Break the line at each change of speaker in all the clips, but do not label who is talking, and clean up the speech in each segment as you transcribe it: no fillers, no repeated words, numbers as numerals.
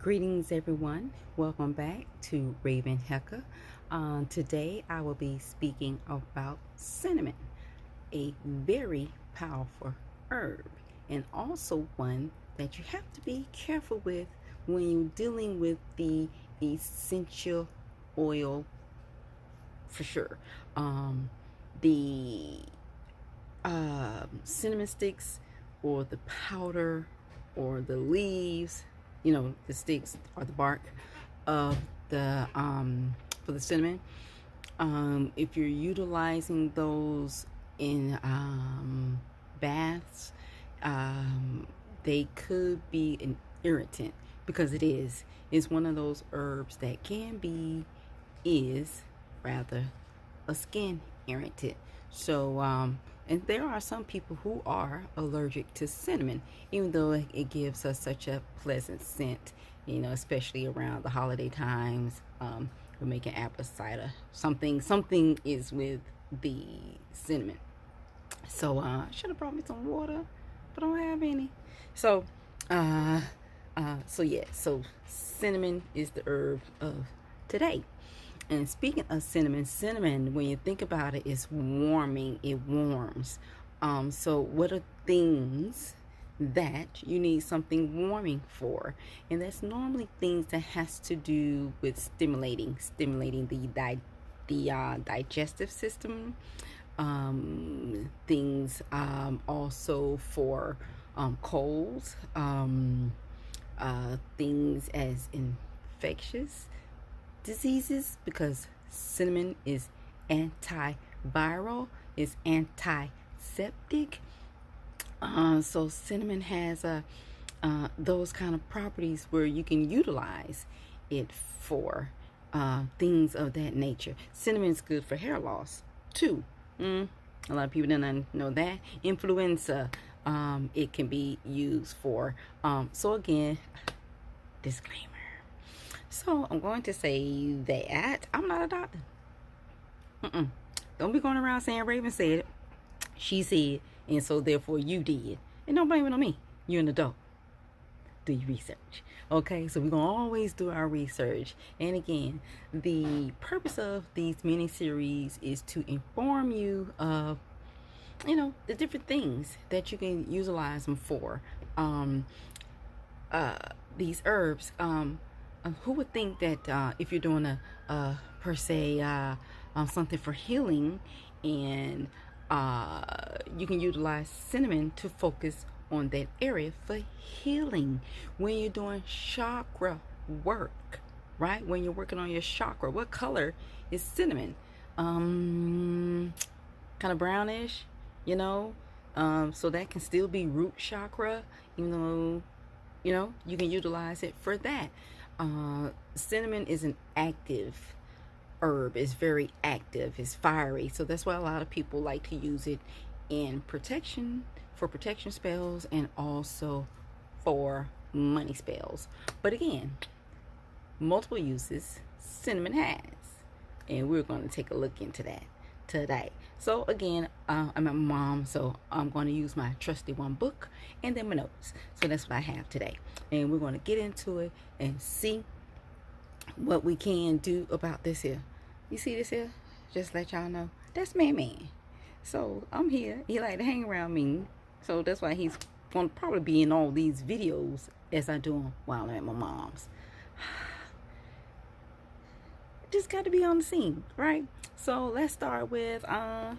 Greetings, everyone. Welcome back to Ravenheka. Today, I will be speaking about cinnamon, a very powerful herb, and also one that you have to be careful with when you're dealing with the essential oil for sure. The cinnamon sticks, or the powder, or the leaves, the sticks or the bark of the for the cinnamon. If you're utilizing those in baths, they could be an irritant, because it's one of those herbs that is rather a skin irritant. So and there are some people who are allergic to cinnamon, even though it gives us such a pleasant scent, especially around the holiday times. We're making apple cider. Something is with the cinnamon. So I should have brought me some water, but I don't have any. So so cinnamon is the herb of today. And speaking of cinnamon, when you think about it, it's warming. It warms. So what are things that you need something warming for? And that's normally things that has to do with stimulating the digestive system. Things also for colds. Things as infectious diseases, because cinnamon is antiviral, is antiseptic. So cinnamon has those kind of properties where you can utilize it for things of that nature. Cinnamon is good for hair loss too. A lot of people don't know that. Influenza, it can be used for. So again, disclaimer. So I'm going to say that I'm not a doctor. Don't be going around saying Raven said it, she said, and so therefore you did. And don't blame it on me. You're an adult. Do your research. Okay, so we're going to always do our research. And again, the purpose of these mini-series is to inform you of, the different things that you can utilize them for. These herbs, who would think that if you're doing a per se something for healing, and you can utilize cinnamon to focus on that area for healing when you're doing chakra work, right? When you're working on your chakra, what color is cinnamon? Kind of brownish, so that can still be root chakra, even though you can utilize it for that. Cinnamon is an active herb. It's very active. It's fiery. So that's why a lot of people like to use it in protection, for protection spells, and also for money spells. But again, multiple uses cinnamon has, and we're going to take a look into that today. So again, I'm a mom, so I'm going to use my trusty one book and then my notes. So that's what I have today, and we're going to get into it and see what we can do about this here. You see this here? Just let y'all know, that's man. So I'm here. He like to hang around me, so that's why he's going to probably be in all these videos as I do them while I'm at my mom's. Just got to be on the scene, right? So let's start with my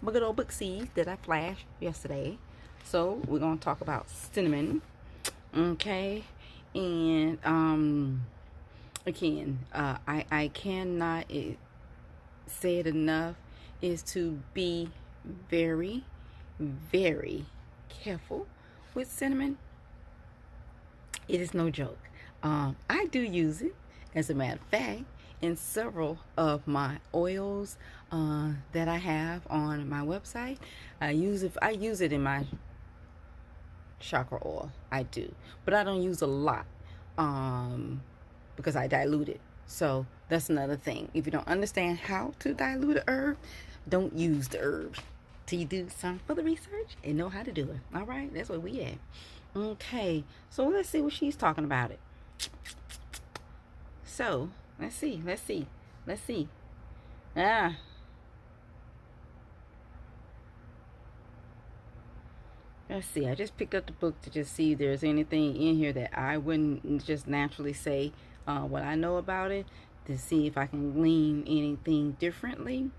good old book seeds that I flashed yesterday. So we're going to talk about cinnamon, okay? And again, I cannot say it enough, is to be very, very careful with cinnamon. It is no joke. I do use it, as a matter of fact, in several of my oils that I have on my website. I use it in my chakra oil. I do, but I don't use a lot because I dilute it. So that's another thing. If you don't understand how to dilute a herb, don't use the herb till you do some further research and know how to do it. All right, that's where we at. Okay, so let's see what she's talking about it. So let's see, let's see. Ah, let's see. I just picked up the book to just see if there's anything in here that I wouldn't just naturally say what I know about it, to see if I can glean anything differently.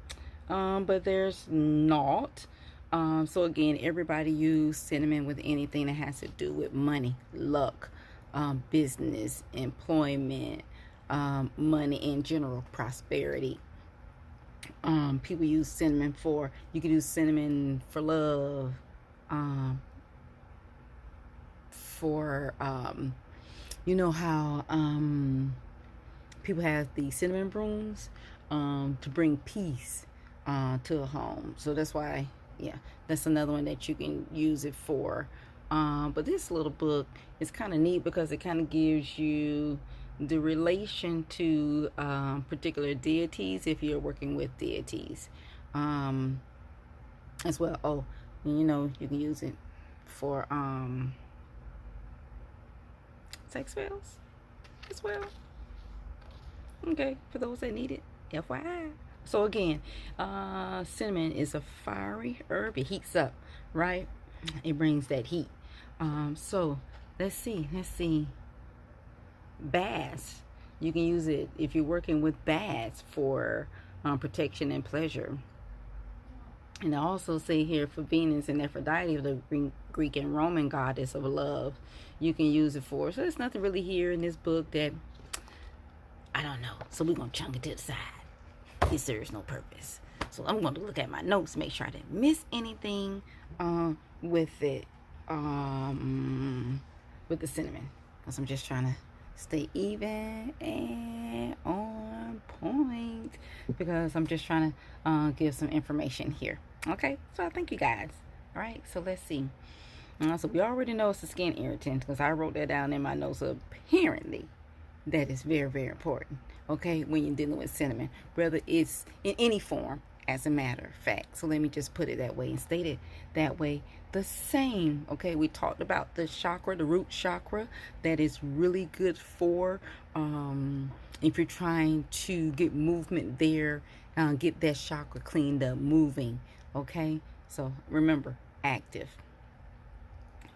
But there's not. So again, everybody use cinnamon with anything that has to do with money, luck, business, employment, money in general, prosperity. People use cinnamon for, you can use cinnamon for love, for you know how people have the cinnamon brooms to bring peace to a home. So that's why, yeah, that's another one that you can use it for. But this little book is kind of neat because it kind of gives you the relation to particular deities if you're working with deities as well. Oh, you know, you can use it for sex spells as well. Okay, for those that need it, FYI. So again, cinnamon is a fiery herb. It heats up, right? It brings that heat. So let's see. Baths. You can use it if you're working with baths for protection and pleasure. And I also say here for Venus and Aphrodite, the Greek and Roman goddess of love, you can use it for. So there's nothing really here in this book that I don't know. So we're going to chunk it to the side. It serves no purpose. So I'm going to look at my notes, make sure I didn't miss anything with it, with the cinnamon. Because I'm just trying to stay even and on point. Because I'm just trying to give some information here. Okay, so I thank you guys. All right, so let's see. So we already know it's a skin irritant because I wrote that down in my notes. Apparently, that is very, very important. Okay, when you're dealing with cinnamon, whether it's in any form, as a matter of fact. So let me just put it that way and state it that way. The same. Okay, we talked about the chakra, the root chakra, that is really good for if you're trying to get movement there, get that chakra cleaned up, moving. Okay, so remember, active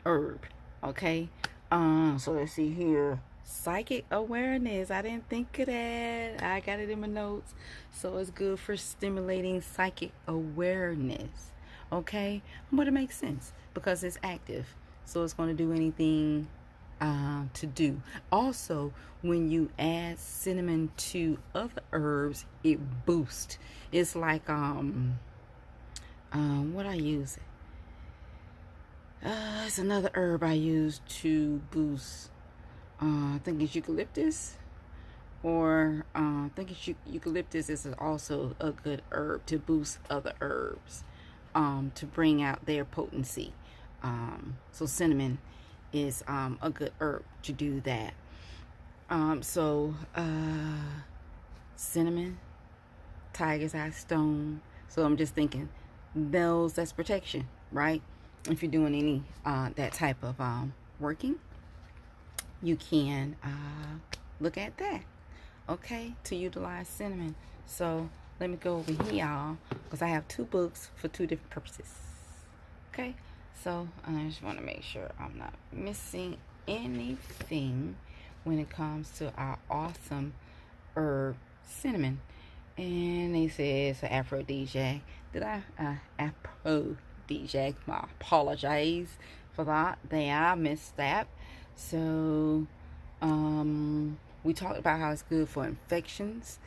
herb. Okay, so let's see here. Psychic awareness. I didn't think of that. I got it in my notes. So it's good for stimulating psychic awareness. Okay, but it makes sense because it's active. So it's going to do anything to do. Also, when you add cinnamon to other herbs, it boosts. It's like what I use. It's another herb I use to boost. I think it's eucalyptus, or I think it's eucalyptus is also a good herb to boost other herbs, to bring out their potency. So cinnamon is a good herb to do that. Cinnamon, tiger's eye stone. So I'm just thinking that's protection, right? If you're doing any that type of working, you can look at that, okay, to utilize cinnamon. So let me go over here, y'all, because I have two books for two different purposes. Okay, so I just want to make sure I'm not missing anything when it comes to our awesome herb cinnamon. And they say it's an aphrodisiac. Did I aphrodisiac? I apologize for that. I missed that. So we talked about how it's good for infections.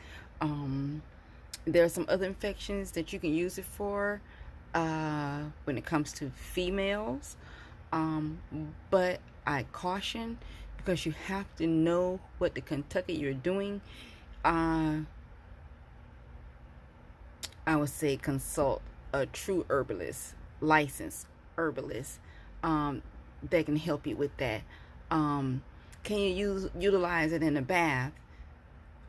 There are some other infections that you can use it for when it comes to females, but I caution, because you have to know what the Kentucky you're doing. I would say consult a true herbalist, licensed herbalist, that can help you with that. Can you utilize it in a bath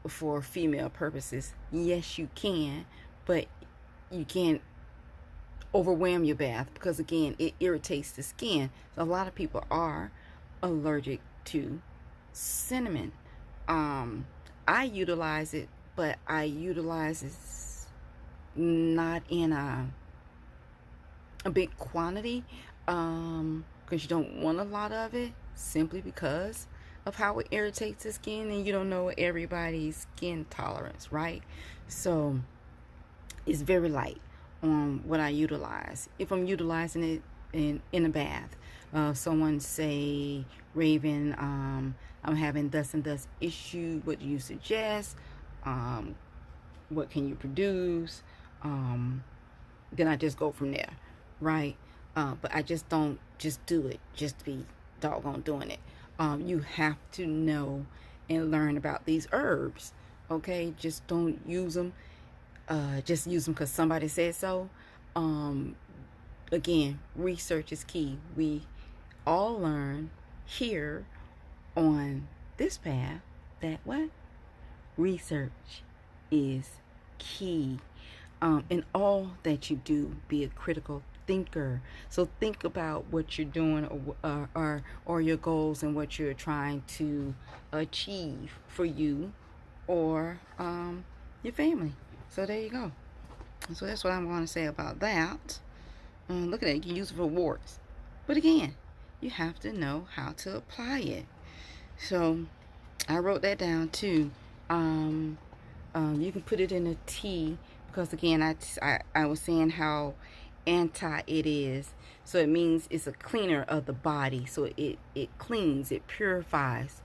for female purposes? Yes, you can, but you can't overwhelm your bath, because again, it irritates the skin. So a lot of people are allergic to cinnamon. I utilize it, but I utilize it not in a big quantity, because you don't want a lot of it, simply because of how it irritates the skin, and you don't know everybody's skin tolerance, right? So it's very light on what I utilize. If I'm utilizing it in a bath, someone say, Raven, I'm having thus and thus issue, what do you suggest? What can you produce? Then I just go from there, right? But I just don't just do it just to be doggone doing it. You have to know and learn about these herbs, okay? Just don't use them. Just use them because somebody said so. Again, research is key. We all learn here on this path that what? Research is key. In all that you do, be a critical thinker. So think about what you're doing, or your goals, and what you're trying to achieve for you or your family. So there you go. So that's what I'm going to say about that. Look at that. You can use it for warts, but again, you have to know how to apply it. So I wrote that down too. You can put it in a tea, because again, I was saying how anti it is. So it means it's a cleaner of the body. So it cleans, it purifies.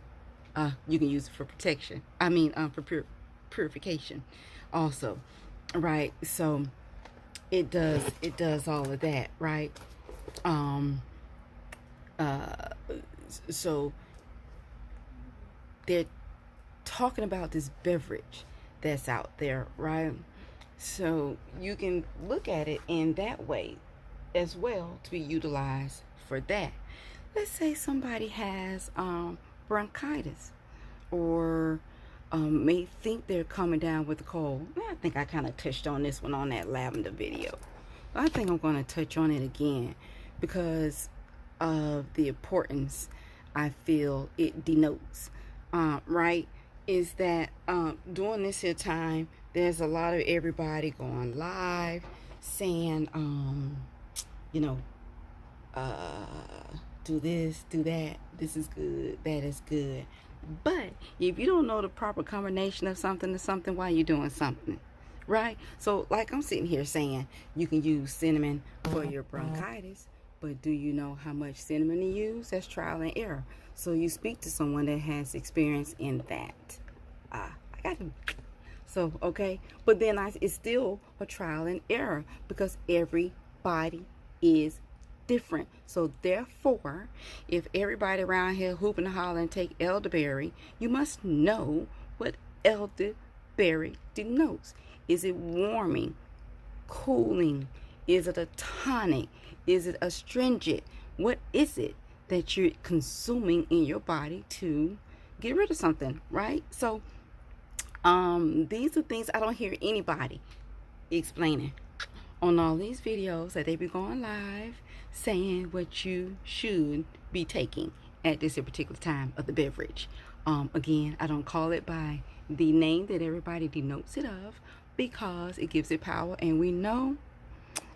You can use it for protection. For purification also, right? So it does all of that, right? So they're talking about this beverage that's out there, right? So you can look at it in that way as well, to be utilized for that. Let's say somebody has bronchitis, or may think they're coming down with a cold. I think I kind of touched on this one on that lavender video. I think I'm going to touch on it again because of the importance I feel it denotes, right? Is that during this here time, there's a lot of everybody going live saying, do this, do that, this is good, that is good. But if you don't know the proper combination of something to something, why are you doing something, right? So like I'm sitting here saying, you can use cinnamon for your bronchitis, but do you know how much cinnamon to use? That's trial and error. So you speak to someone that has experience in that. I got him. So, okay. But then it's still a trial and error, because everybody is different. So therefore, if everybody around here hooping and hollering take elderberry, you must know what elderberry denotes. Is it warming, cooling? Is it a tonic? Is it astringent? What is it that you're consuming in your body to get rid of something, right? So these are things I don't hear anybody explaining on all these videos that they be going live saying what you should be taking at this particular time of the beverage. Again, I don't call it by the name that everybody denotes it of, because it gives it power, and we know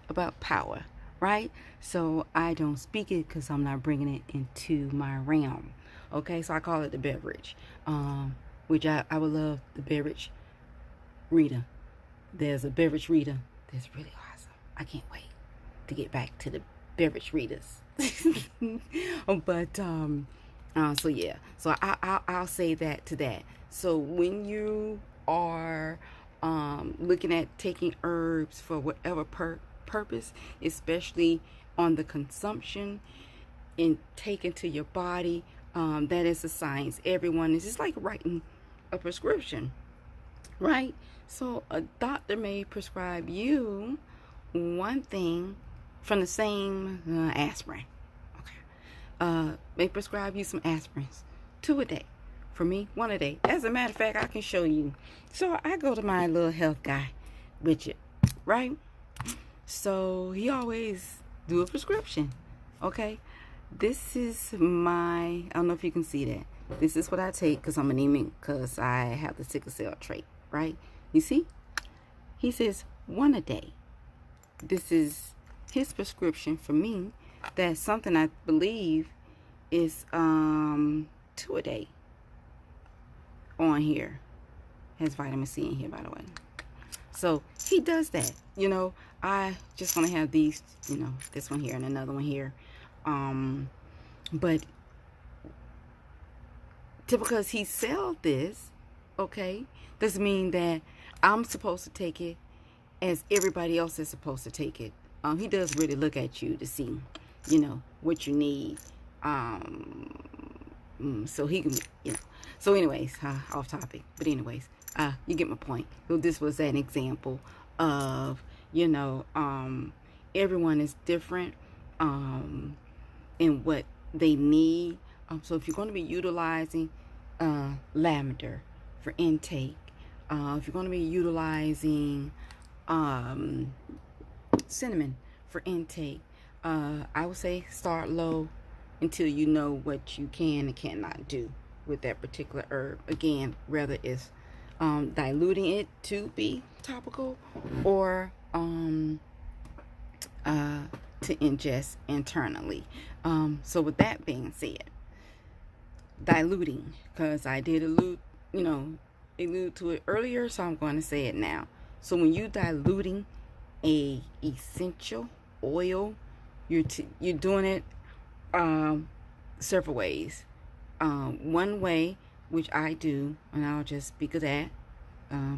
about power, right? So I don't speak it because I'm not bringing it into my realm. Okay, so I call it the beverage, which I would love the beverage reader. There's a beverage reader that's really awesome. I can't wait to get back to the beverage readers. But so yeah, so I'll say that to that. So when you are looking at taking herbs for whatever purpose, especially on the consumption and taken to your body, that is a science. Everyone is just like writing a prescription, right? So a doctor may prescribe you one thing from the same aspirin. Okay, may prescribe you some aspirins, 2 a day. For me, 1 a day. As a matter of fact, I can show you. So I go to my little health guy, Richard, right? So he always do a prescription. Okay, this is my, I don't know if you can see that. This is what I take because I'm anemic, because I have the sickle cell trait, right? You see? He says 1 a day. This is his prescription for me. That's something I believe is 2 a day on here. Has vitamin C in here, by the way. So he does that. I just want to have these, this one here and another one here. But because he sells this, okay, doesn't mean that I'm supposed to take it as everybody else is supposed to take it. He does really look at you to see, what you need. So he can, So anyways, off topic. But anyways, you get my point. So this was an example of, everyone is different in what they need. So if you're going to be utilizing lavender for intake, if you're going to be utilizing cinnamon for intake, I would say start low until you know what you can and cannot do with that particular herb. Again, whether it's diluting it to be topical or to ingest internally. So with that being said, diluting, because I did allude to it earlier, so I'm going to say it now. So when you diluting a essential oil, you're doing it several ways. One way, which I do, and I'll just speak of that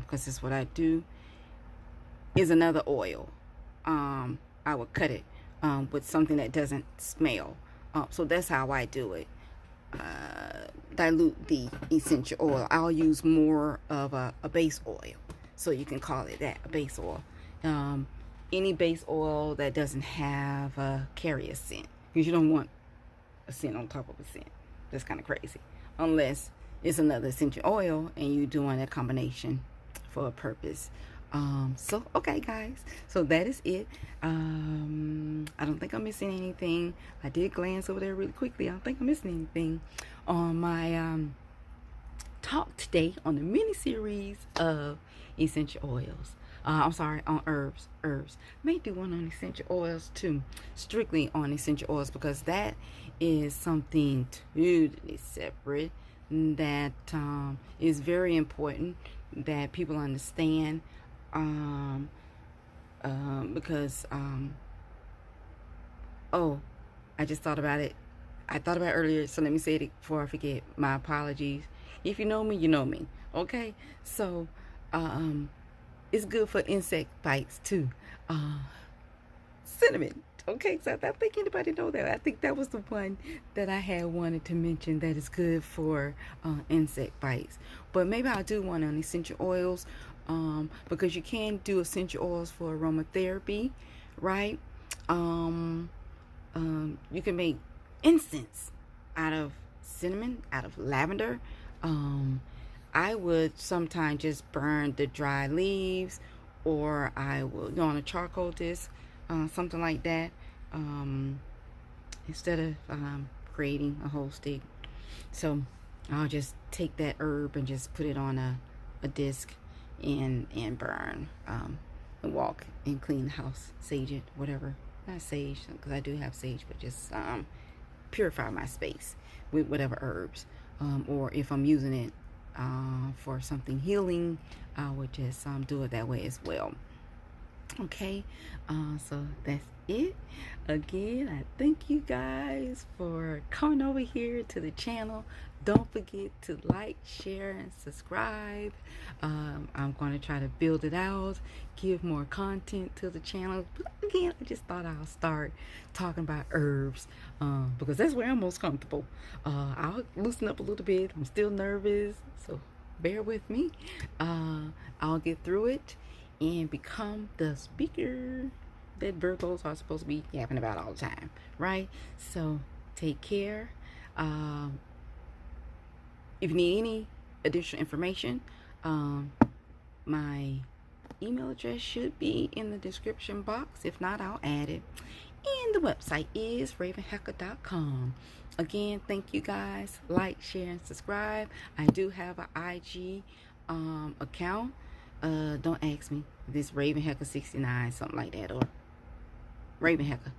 because it's what I do, is another oil. I would cut it with something that doesn't smell. So that's how I do it. Dilute the essential oil. I'll use more of a base oil, so you can call it that, a base oil. Any base oil that doesn't have a carrier scent, because you don't want a scent on top of a scent. That's kind of crazy, unless it's another essential oil and you're doing a combination for a purpose. So okay guys, so that is it. I don't think I'm missing anything. I did glance over there really quickly. I don't think I'm missing anything on my talk today on the mini series of essential oils. I'm sorry, on herbs. May do one on essential oils too, strictly on essential oils, because that is something totally separate that is very important that people understand. Because oh, I just thought about it. I thought about it earlier, so let me say it before I forget. My apologies. If you know me, you know me. Okay, so it's good for insect bites too. Cinnamon. Okay, so I don't think anybody know that. I think that was the one that I had wanted to mention that is good for insect bites. But maybe I'll do one on essential oils, because you can do essential oils for aromatherapy, right? You can make incense out of cinnamon, out of lavender. I would sometimes just burn the dry leaves, or I will on a charcoal disc, something like that, instead of creating a whole stick. So I'll just take that herb and just put it on a disc and burn, and walk and clean the house, sage it, whatever. Not sage, because I do have sage, but just purify my space with whatever herbs. Or if I'm using it for something healing, I would just do it that way as well. Okay, so that's it. Again, I thank you guys for coming over here to the channel. Don't forget to like, share, and subscribe. I'm going to try to build it out, give more content to the channel. But again, I just thought I'll start talking about herbs, because that's where I'm most comfortable. I'll loosen up a little bit. I'm still nervous, so bear with me. I'll get through it and become the speaker that Virgos are supposed to be yapping about all the time, right? So take care. If you need any additional information, my email address should be in the description box. If not, I'll add it. And the website is ravenheka.com. Again, thank you guys. Like, share, and subscribe. I do have an IG account. Don't ask me. This ravenheka69, something like that, or ravenheka,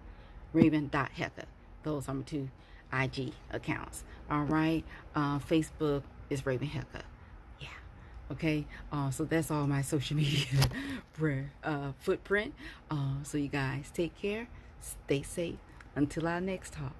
raven.heka. Those are my two IG accounts. All right. Facebook is ravenheka. Yeah. Okay. So that's all my social media footprint. So you guys take care. Stay safe. Until our next talk.